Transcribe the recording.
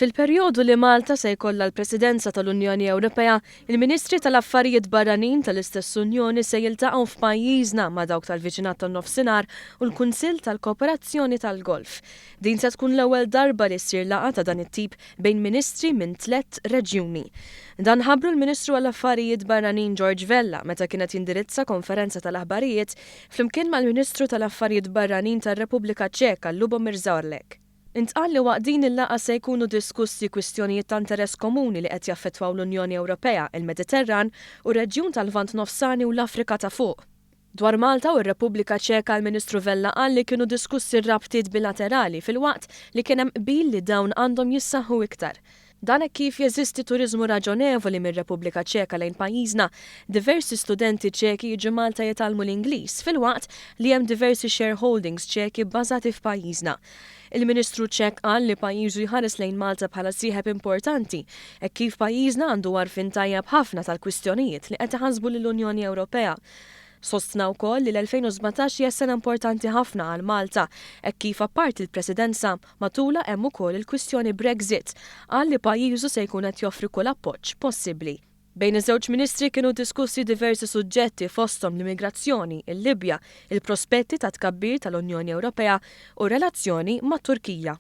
Fil-perjodu li Malta se jkollha l-Presidenza tal-Unjoni Ewropea, il-Ministri tal-Affarijiet Barranin tal-istess Unjoni se jiltaqgħu f'pajjiżna ma' dawk tal-Viċinat tan-Nofsinhar u l-Kunsill tal-Kooperazzjoni tal-Golf. Din se tkun l-ewwel darba li ssir laqgħa ta' dan it-tip bejn ministri minn 3 reġjuni. Dan ħabbru l-Ministru għall-Affarijiet Barranin George Vella meta kienet jindirizza konferenza tal-aħbarijiet flimkien mal-Ministru tal-Affarijiet Barranin tar-Repubblika Ċeka Lubomir Zaorek. Intqal li waqt din il-laqgħa se jkunu diskussi kwistjonijiet ta' interess komuni li qed jaffettwaw l-Unjoni Ewropea, il-Mediterran u r-reġjun tal-Lvant Nofsani u l-Afrika ta' fuq. Dwar Malta u r-Repubblika Ċeka l-Ministru Vella qal li kienu diskussi rabtiet bilaterali fil-waqt li kien hemm qbil li dawn għandhom jissaħħu iktar. Dan hekk kif jeżisti turiżmu raġonevoli mir-Repubblika Ċeka lejn pajjiżna, diversi studenti Ċeki jiġu Malta jitalmu l-Ingliż fil-waqt li hemm diversi shareholdings Ċeki bbażati f'pajjiżna. Il-Ministru Ċek qal li pajjiżu jħares lejn Malta bħala sieħeb importanti, hekk kif pajjiżna għandu għarfien tajjeb ħafna tal-kwistjonijiet li qed iħassbu lill-Unjoni Ewropea. Sostna wkoll li l-2017 hija sena importanti ħafna għal Malta, hekk kif apparti l-Presidenza matula hemm ukoll il-kwistjoni Brexit, qal li pajjiżu se jkun qed joffri kull appoġġ possibbli. Bejn iż-żewġ ministri kienu diskussi diversi suġġetti fosthom l-immigrazzjoni, il-Libja, il-prospetti ta' tkabbir tal-Unjoni Ewropea u relazzjoni mat-Turkija.